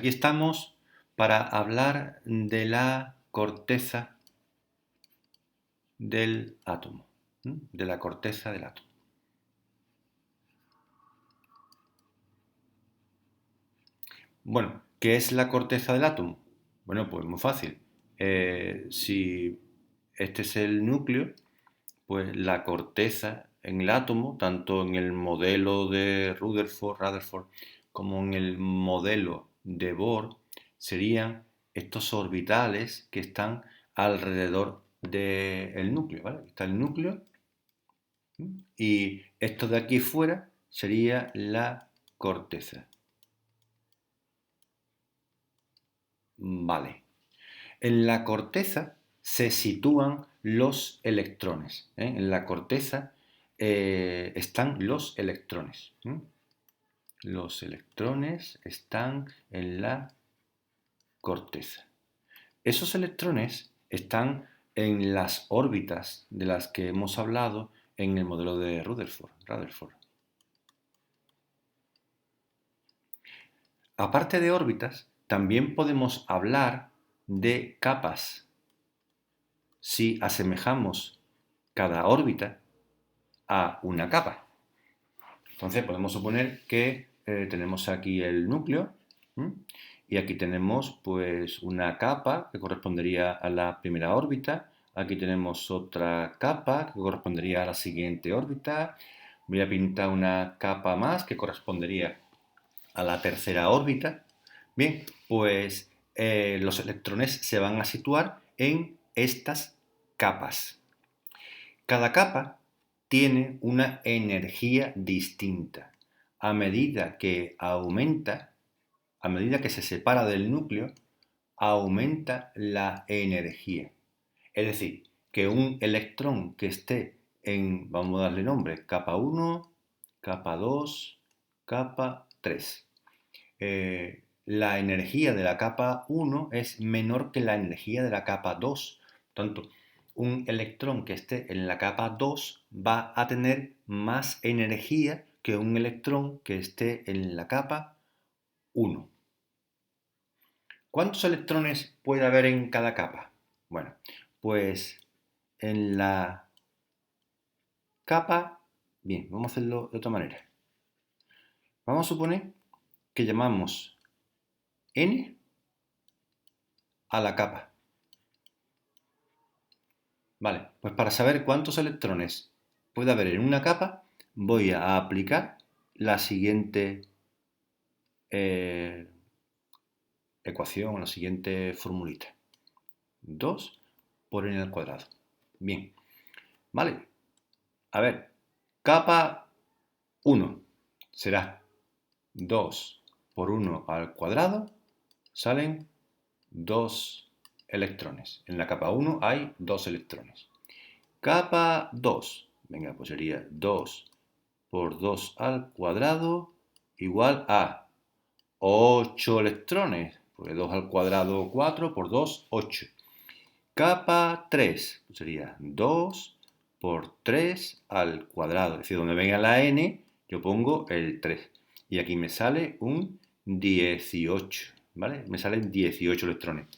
Aquí estamos para hablar de la corteza del átomo, de la corteza del átomo. Bueno, ¿qué es la corteza del átomo? Bueno, pues muy fácil. Si este es el núcleo, pues la corteza en el átomo, tanto en el modelo de Rutherford, como en el modelo de Bohr, serían estos orbitales que están alrededor del núcleo, ¿vale? Está el núcleo y esto de aquí fuera sería la corteza. Vale. En la corteza se sitúan los electrones. En la corteza están los electrones. Los electrones están en la corteza. Esos electrones están en las órbitas de las que hemos hablado en el modelo de Rutherford. Aparte de órbitas, también podemos hablar de capas. Si asemejamos cada órbita a una capa. Entonces podemos suponer que tenemos aquí el núcleo y aquí tenemos pues una capa que correspondería a la primera órbita. Aquí tenemos otra capa que correspondería a la siguiente órbita. Voy a pintar una capa más que correspondería a la tercera órbita. Bien, pues los electrones se van a situar en estas capas. Cada capa tiene una energía distinta. A medida que aumenta, a medida que se separa del núcleo, aumenta la energía. Es decir, que un electrón que esté en, vamos a darle nombre, capa 1, capa 2, capa 3. La energía de la capa 1 es menor que la energía de la capa 2. Por tanto, un electrón que esté en la capa 2 va a tener más energía que un electrón que esté en la capa 1. ¿Cuántos electrones puede haber en cada capa? Bueno, pues en la capa... Bien, vamos a hacerlo de otra manera. Vamos a suponer que llamamos n a la capa. Vale, pues para saber cuántos electrones puede haber en una capa, voy a aplicar la siguiente ecuación, la siguiente formulita. 2 por n al cuadrado. Bien, vale. A ver, capa 1 será 2 por 1 al cuadrado, salen 2 electrones. En la capa 1 hay 2 electrones. Capa 2, venga, pues sería 2 por 2 al cuadrado igual a 8 electrones, porque 2 al cuadrado 4 por 2, 8. Capa 3, pues sería 2 por 3 al cuadrado, es decir, donde venga la n, yo pongo el 3. Y aquí me sale un 18, ¿vale? Me salen 18 electrones.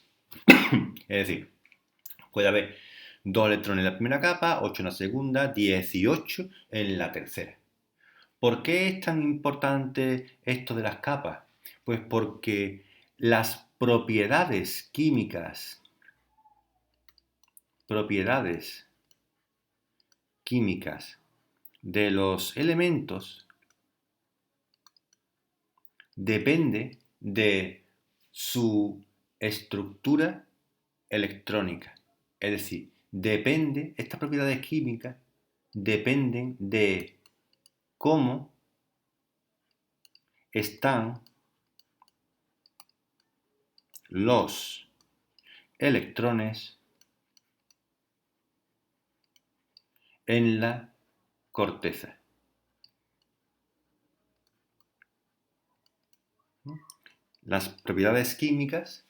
Es decir, puede haber 2 electrones en la primera capa, 8 en la segunda, 18 en la tercera. ¿Por qué es tan importante esto de las capas? Pues porque las propiedades químicas de los elementos depende de su estructura electrónica. Es decir, estas propiedades químicas dependen de cómo están los electrones en la corteza. Las propiedades químicas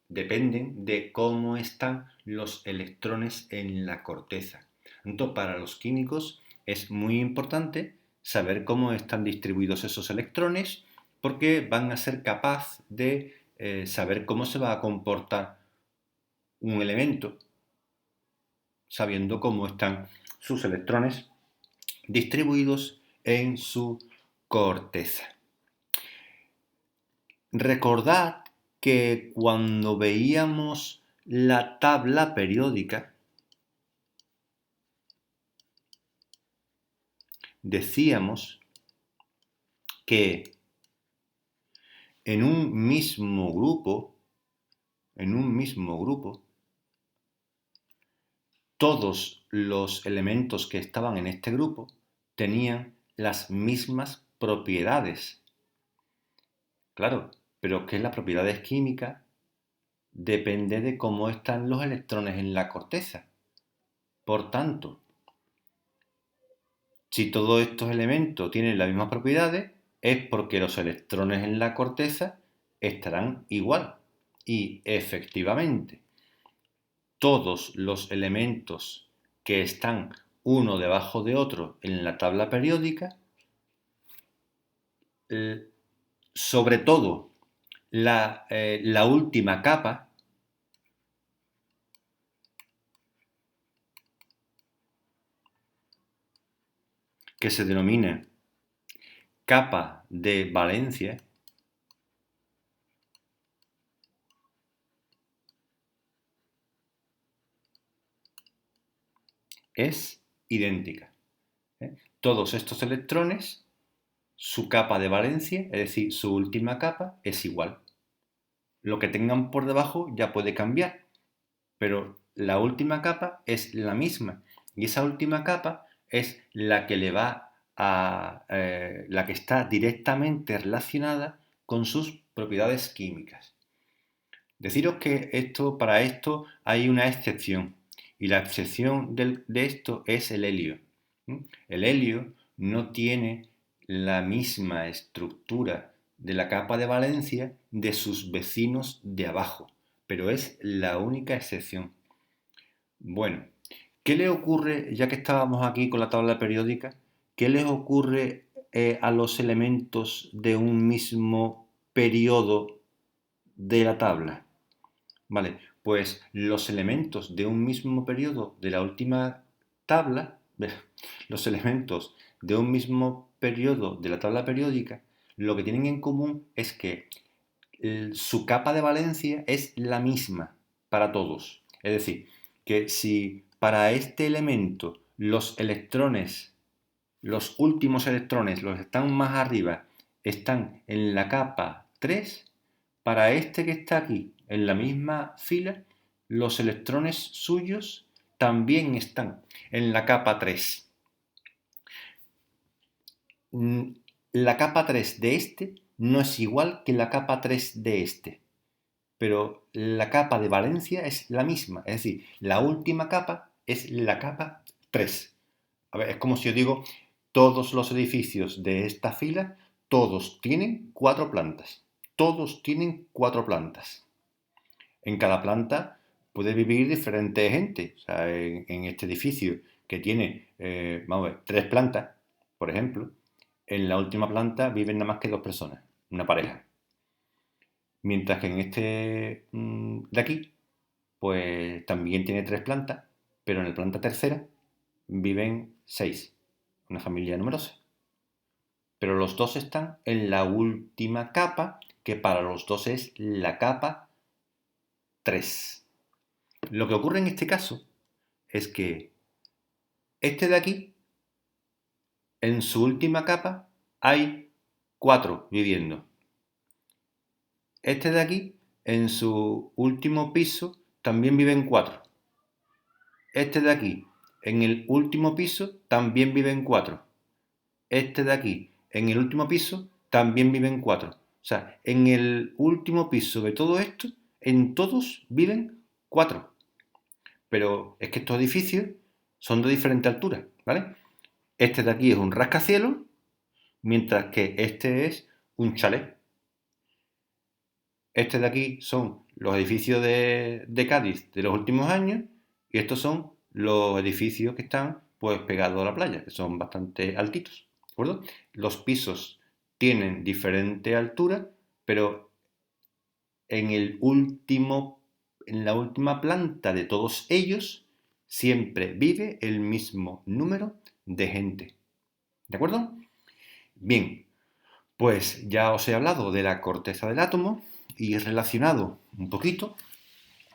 dependen de cómo están los electrones en la corteza. Entonces, para los químicos es muy importante saber cómo están distribuidos esos electrones porque van a ser capaces de saber cómo se va a comportar un elemento, sabiendo cómo están sus electrones distribuidos en su corteza. Recordad que cuando veíamos la tabla periódica, decíamos que en un mismo grupo, todos los elementos que estaban en este grupo tenían las mismas propiedades. Claro, pero que las propiedades químicas depende de cómo están los electrones en la corteza. Por tanto, si todos estos elementos tienen las mismas propiedades, es porque los electrones en la corteza estarán igual. Y efectivamente, todos los elementos que están uno debajo de otro en la tabla periódica, sobre todo la última capa, que se denomina capa de valencia, es idéntica. Todos estos electrones, su capa de valencia, es decir, su última capa, es igual. Lo que tengan por debajo ya puede cambiar, pero la última capa es la misma. Y esa última capa es la que le va a la que está directamente relacionada con sus propiedades químicas. Deciros que para esto hay una excepción, y la excepción de esto es el helio. El helio no tiene la misma estructura de la capa de valencia de sus vecinos de abajo, pero es la única excepción. Bueno, ¿qué le ocurre, ya que estábamos aquí con la tabla periódica, qué les ocurre a los elementos de un mismo periodo de la tabla? Vale, pues los elementos de un mismo periodo de la última tabla, los elementos de un mismo periodo de la tabla periódica, lo que tienen en común es que su capa de valencia es la misma para todos. Es decir, que si para este elemento los electrones, los últimos electrones, los que están más arriba, están en la capa 3, para este que está aquí, en la misma fila, los electrones suyos también están en la capa 3. La capa 3 de este no es igual que la capa 3 de este, pero la capa de valencia es la misma, es decir, la última capa es la capa 3. A ver, es como si yo digo, todos los edificios de esta fila, todos tienen 4 plantas. Todos tienen 4 plantas. En cada planta puede vivir diferente gente. O sea, en este edificio que tiene, vamos a ver, 3 plantas, por ejemplo, en la última planta viven nada más que 2 personas, una pareja. Mientras que en este de aquí, pues también tiene 3 plantas, pero en la planta tercera viven 6, una familia numerosa. Pero los dos están en la última capa, que para los dos es la capa 3. Lo que ocurre en este caso es que este de aquí, en su última capa, hay 4 viviendo. Este de aquí, en su último piso, también viven 4. Este de aquí, en el último piso, también viven 4. Este de aquí, en el último piso, también viven 4. O sea, en el último piso de todo esto, en todos viven 4. Pero es que estos edificios son de diferente altura, ¿vale? Este de aquí es un rascacielos, mientras que este es un chalet. Este de aquí son los edificios de Cádiz de los últimos años, y estos son los edificios que están pues pegados a la playa, que son bastante altitos, ¿de acuerdo? Los pisos tienen diferente altura, pero en la última planta de todos ellos siempre vive el mismo número de gente. ¿De acuerdo? Bien, pues ya os he hablado de la corteza del átomo y he relacionado un poquito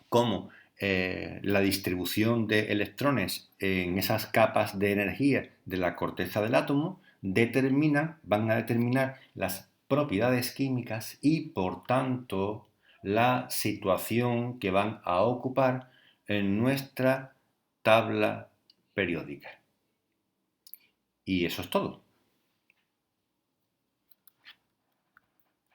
cómo la distribución de electrones en esas capas de energía de la corteza del átomo van a determinar las propiedades químicas y, por tanto, la situación que van a ocupar en nuestra tabla periódica. Y eso es todo.